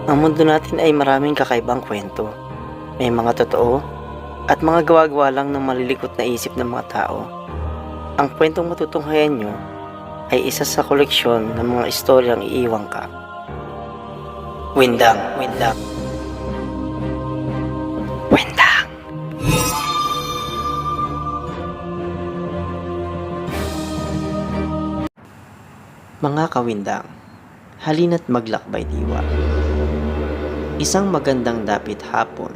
Ang mundo natin ay maraming kakaibang kwento. May mga totoo at mga gawa-gawa lang ng malilikot na isip ng mga tao. Ang kwentong matutunghayan nyo ay isa sa koleksyon ng mga istoryang iiwang ka. Windang, Windang, Windang. Mga kawindang, halina't maglakbay diwa. Isang magandang dapit hapon,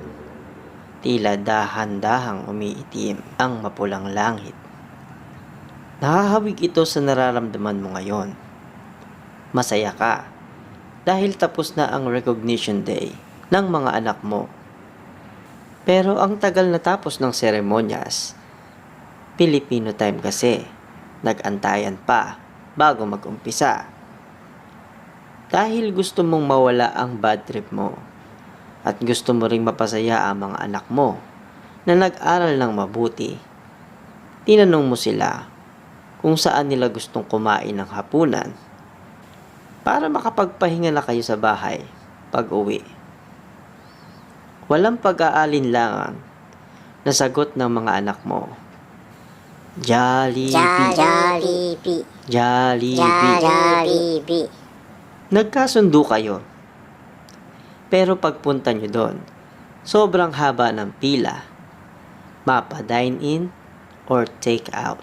tila dahan-dahang umiitim ang mapulang langit. Nakahawig ito sa nararamdaman mo ngayon. Masaya ka dahil tapos na ang recognition day ng mga anak mo. Pero ang tagal na tapos ng seremonyas, Filipino time kasi, nag-antayan pa bago mag-umpisa. Dahil gusto mong mawala ang bad trip mo at gusto mo ring mapasaya ang mga anak mo na nag-aral ng mabuti, tinanong mo sila kung saan nila gustong kumain ng hapunan para makapagpahinga na kayo sa bahay pag uwi. Walang pag-aalinlangan na sagot ng mga anak mo. Jollibee, Jollibee, Jollibee. Jollibee. Nagkasundo kayo. Pero pagpunta nyo doon, sobrang haba ng pila. Mapa dine-in or take-out.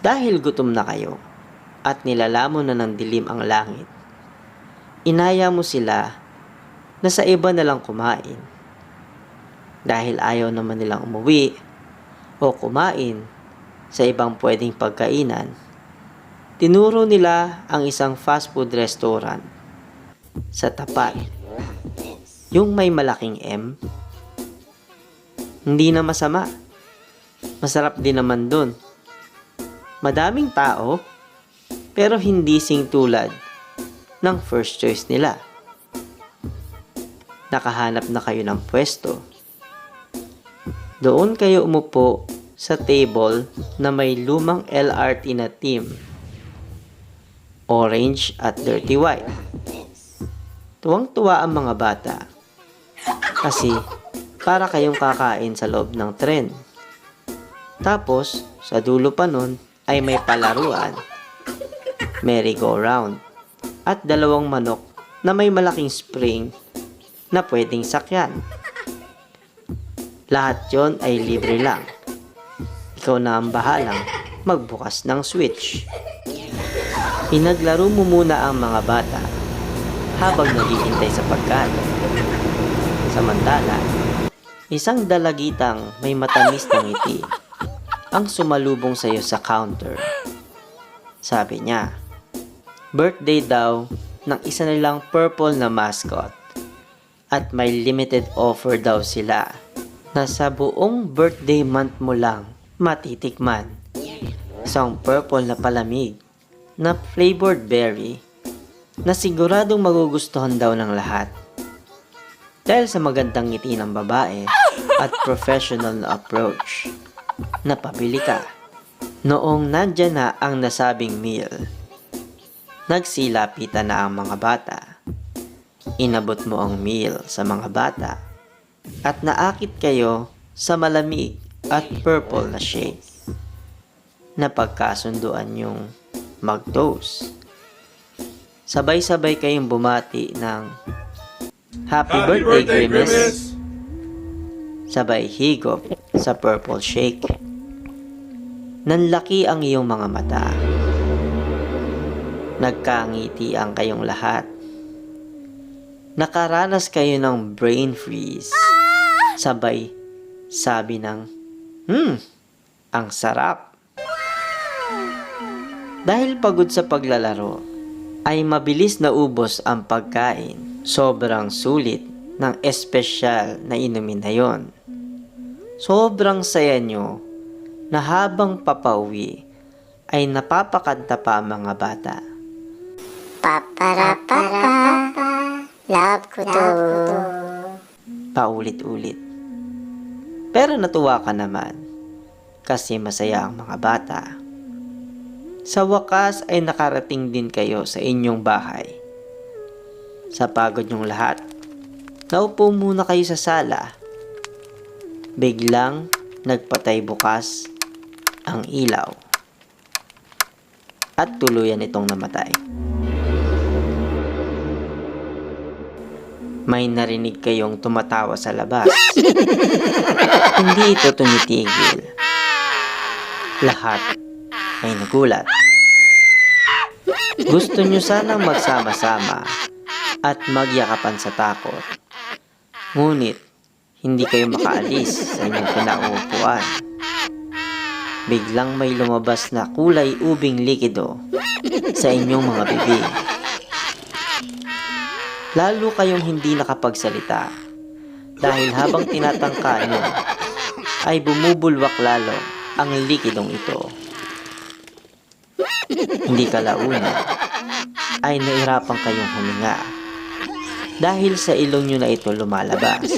Dahil gutom na kayo at nilalamon na ng dilim ang langit, inaya mo sila na sa iba na lang kumain. Dahil ayaw naman nilang umuwi o kumain sa ibang pwedeng pagkainan, tinuro nila ang isang fast food restaurant sa tapat. Yung may malaking M. Hindi na masama. Masarap din naman dun. Madaming tao, pero hindi sing tulad ng first choice nila. Nakahanap na kayo ng pwesto. Doon kayo umupo sa table na may lumang LRT na team. Orange at dirty white. Tuwang-tuwa ang mga bata kasi para kayong kakain sa loob ng tren. Tapos, sa dulo pa nun ay may palaruan, merry-go-round, at dalawang manok na may malaking spring na pwedeng sakyan. Lahat yon ay libre lang. Ikaw na ang bahalang magbukas ng switch. Pinaglaro mo muna ang mga bata habang naghihintay sa pagkain. Samantala, isang dalagitang may matamis na ngiti ang sumalubong sa iyo sa counter. Sabi niya, birthday daw ng isa nilang purple na mascot at may limited offer daw sila na sa buong birthday month mo lang matitikman. Isang purple na palamig na flavored berry na siguradong magugustuhan daw ng lahat. Dahil sa magandang ngiti ng babae at professional na approach, napabili ka. Noong nandyan na ang nasabing meal, nagsilapitan na ang mga bata. Inabot mo ang meal sa mga bata at naakit kayo sa malamig at purple na shake. Napagkasunduan yung mag-toast. Sabay-sabay kayong bumati ng Happy birthday, Grimace! Sabay higop sa purple shake. Nanlaki ang iyong mga mata. Nagkangiti ang kayong lahat. Nakaranas kayo ng brain freeze. Sabay sabi ng, ang sarap. Dahil pagod sa paglalaro, ay mabilis na ubos ang pagkain. Sobrang sulit ng espesyal na inumin na yon. Sobrang saya nyo na habang papauwi ay napapakanta pa ang mga bata. Paparapapa, love ko to. Paulit-ulit. Pero natuwa ka naman kasi masaya ang mga bata. Sa wakas ay nakarating din kayo sa inyong bahay. Sa pagod niyong lahat, naupo muna kayo sa sala. Biglang nagpatay bukas ang ilaw. At tuluyan itong namatay. May narinig kayong tumatawa sa labas. Hindi ito tumitigil. Lahat ay nagulat. Gusto nyo sanang magsama-sama at magyakapan sa takot. Ngunit, hindi kayo makaalis sa inyong pinauupuan. Biglang may lumabas na kulay ubing likido sa inyong mga bibig. Lalo kayong hindi nakapagsalita dahil habang tinatangka nyo ay bumubulwak lalo ang likidong ito. Hindi kalaunan ay nahirapan kayong huminga dahil sa ilong nyo na ito lumalabas.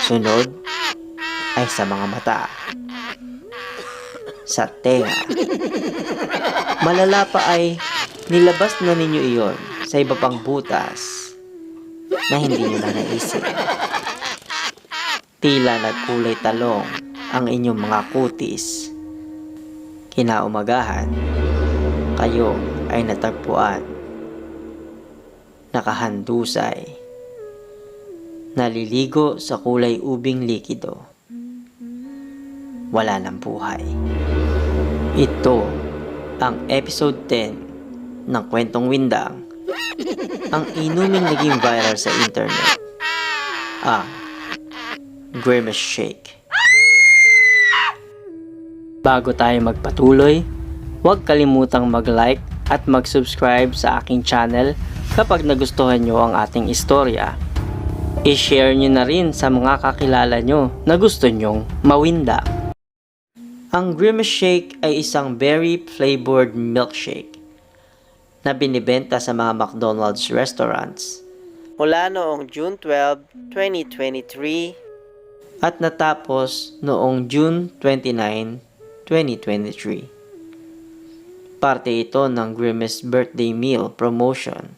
Sunod ay sa mga mata, sa tenga. Malala pa ay nilabas na ninyo iyon sa iba pang butas na hindi nyo na naisip. Tila nagkulay talong ang inyong mga kutis. Kinaumagahan, kayo ay natagpuan. Nakahandusay. Naliligo sa kulay ubing likido. Wala ng buhay. Ito ang episode 10 ng Kwentong Windang, ang inuming naging viral sa internet, ang Grimace Shake. Bago tayo magpatuloy, huwag kalimutang mag-like at mag-subscribe sa aking channel kapag nagustuhan nyo ang ating istorya. I-share nyo na rin sa mga kakilala nyo na gusto nyong mawinda. Ang Grimace Shake ay isang berry-flavored milkshake na binibenta sa mga McDonald's restaurants mula noong June 12, 2023 at natapos noong June 29, 2023. Parte ito ng Grimace Birthday Meal Promotion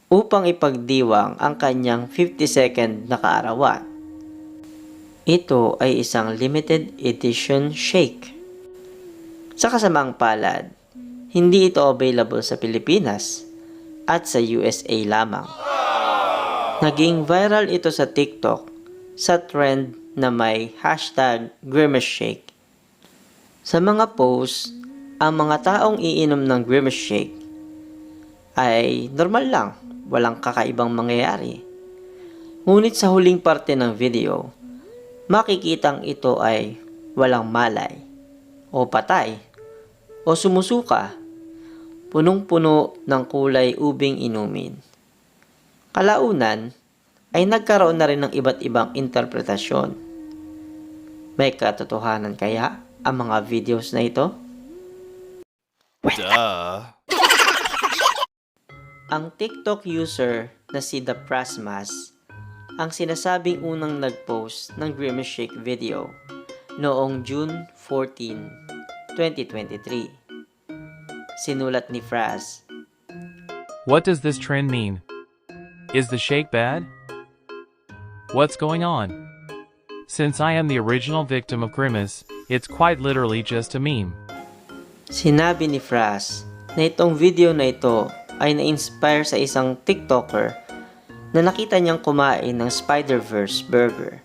upang ipagdiwang ang kanyang 52nd na kaarawan. Ito ay isang limited edition shake. Sa kasamaang palad, hindi ito available sa Pilipinas at sa USA lamang. Naging viral ito sa TikTok sa trend na may hashtag Grimace Shake. Sa mga post, ang mga taong iinom ng Grimace Shake ay normal lang, walang kakaibang mangyayari. Ngunit sa huling parte ng video, makikitang ito ay walang malay, o patay, o sumusuka, punong-puno ng kulay ubing inumin. Kalaunan ay nagkaroon na rin ng iba't ibang interpretasyon. May katotohanan kaya ang mga videos na ito? Duh. Ang TikTok user na si The Prasmas ang sinasabing unang nag-post ng Grimace Shake video noong June 14, 2023. Sinulat ni Fraz, What does this trend mean? Is the shake bad? What's going on? Since I am the original victim of Grimace, it's quite literally just a meme. Sinabi ni Fraz na itong video na ito ay na-inspire sa isang TikToker na nakita niyang kumain ng Spider-Verse burger.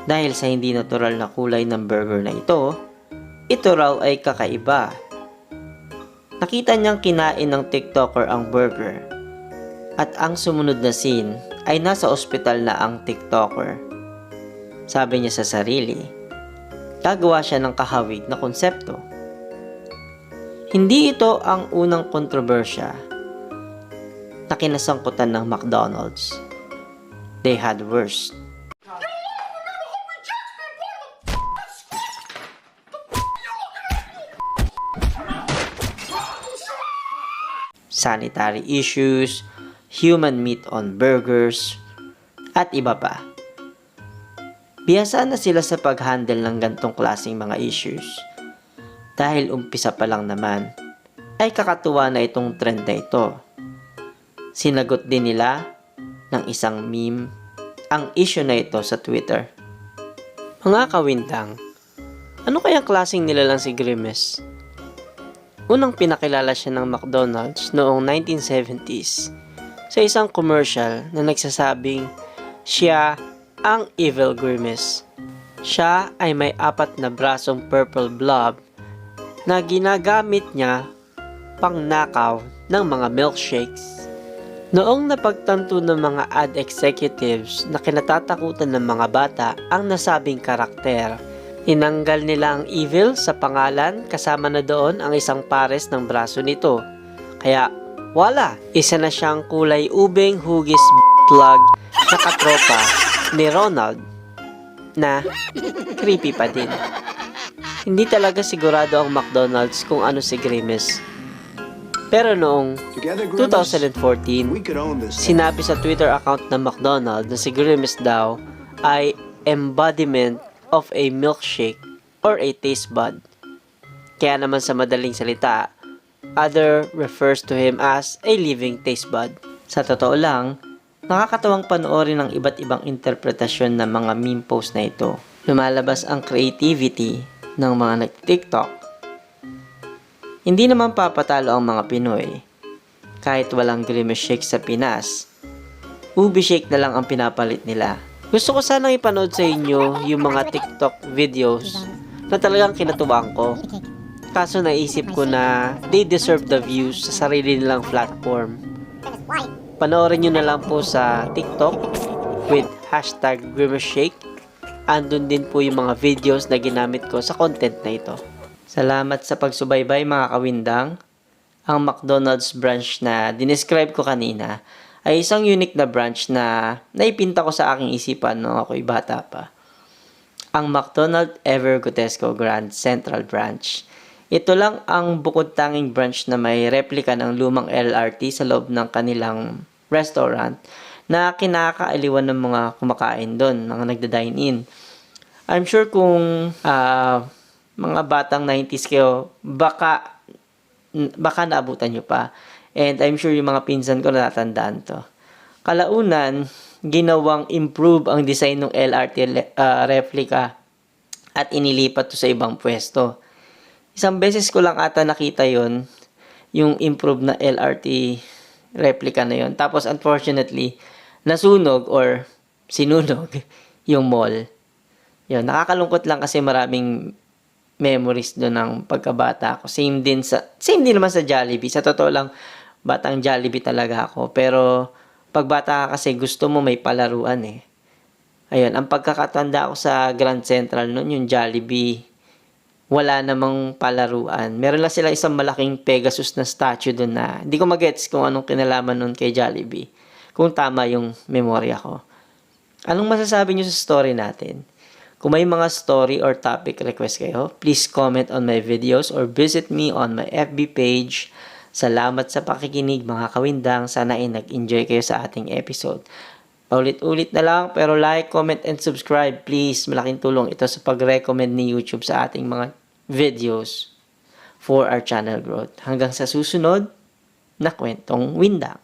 Dahil sa hindi natural na kulay ng burger na ito raw ay kakaiba. Nakita niyang kinain ng TikToker ang burger at ang sumunod na scene ay nasa ospital na ang TikToker. Sabi niya sa sarili, gagawa siya ng kahawig na konsepto. Hindi ito ang unang kontrobersya na kinasangkutan ng McDonald's. They had worse. Sanitary issues, human meat on burgers, at iba pa. Bihasa na sila sa pag-handle ng gantong klaseng mga issues. Dahil umpisa pa lang naman, ay kakatuwa na itong trend na ito. Sinagot din nila ng isang meme ang issue na ito sa Twitter. Mga kawindang, ano kayang klaseng nilalang si Grimace? Unang pinakilala siya ng McDonald's noong 1970s sa isang commercial na nagsasabing siya ang Evil Grimace. Siya ay may 4 na brasong purple blob na ginagamit niya pang nakaw ng mga milkshakes. Noong napagtanto ng mga ad executives na kinatatakutan ng mga bata ang nasabing karakter, tinanggal nila ang evil sa pangalan kasama na doon ang isang pares ng braso nito. Kaya wala, isa na siyang kulay ubing hugis plug na katropa ni Ronald na creepy pa din. Hindi talaga sigurado ang McDonald's kung ano si Grimace. Pero noong 2014, sinabi sa Twitter account ng McDonald's na si Grimace daw ay embodiment of a milkshake or a taste bud. Kaya naman sa madaling salita, other refers to him as a living taste bud. Sa totoo lang, nakakatawang panoorin ng iba't ibang interpretasyon ng mga meme post na ito. Lumalabas ang creativity ng mga nag-TikTok. Hindi naman papatalo ang mga Pinoy. Kahit walang Grimace shake sa Pinas, ubi shake na lang ang pinapalit nila. Gusto ko sanang ipanood sa inyo yung mga TikTok videos na talagang kinatuwang ko. Kaso naisip ko na they deserve the views sa sarili nilang platform. Panoorin nyo na lang po sa TikTok with hashtag GrimaceShake. Andun din po yung mga videos na ginamit ko sa content na ito. Salamat sa pagsubaybay mga kawindang. Ang McDonald's branch na dinescribe ko kanina ay isang unique na branch na naipinta ko sa aking isipan nung ako'y bata pa. Ang McDonald's Ever Gotesco Grand Central Branch. Ito lang ang bukod tanging branch na may replika ng lumang LRT sa loob ng kanilang restaurant na kinakaaliwan ng mga kumakain doon, mga nagda-dine in. I'm sure kung mga batang 90s kayo, baka naabutan nyo pa. And I'm sure yung mga pinsan ko natatandaan to. Kalaunan, ginawang improve ang design ng LRT replica at inilipat to sa ibang pwesto. Isang beses ko lang ata nakita yon, yung improved na LRT replica na yon. Tapos unfortunately, nasunog or sinunog yung mall. Yun, nakakalungkot lang kasi maraming memories doon ng pagkabata ko. Same din naman sa Jollibee. Sa totoo lang, batang Jollibee talaga ako. Pero pag bata ka kasi gusto mo may palaruan eh. Ayun, ang pagkakatanda ko sa Grand Central noon, yung Jollibee, wala namang palaruan. Meron lang sila isang malaking Pegasus na statue doon na hindi ko magets kung anong kinalaman noon kay Jollibee. Kung tama yung memorya ko. Anong masasabi nyo sa story natin? Kung may mga story or topic request kayo, please comment on my videos or visit me on my FB page. Salamat sa pakikinig mga kawindang. Sana ay nag-enjoy kayo sa ating episode. Paulit-ulit na lang pero like, comment, and subscribe please. Malaking tulong ito sa pag-recommend ni YouTube sa ating mga videos for our channel growth. Hanggang sa susunod na kwentong windang.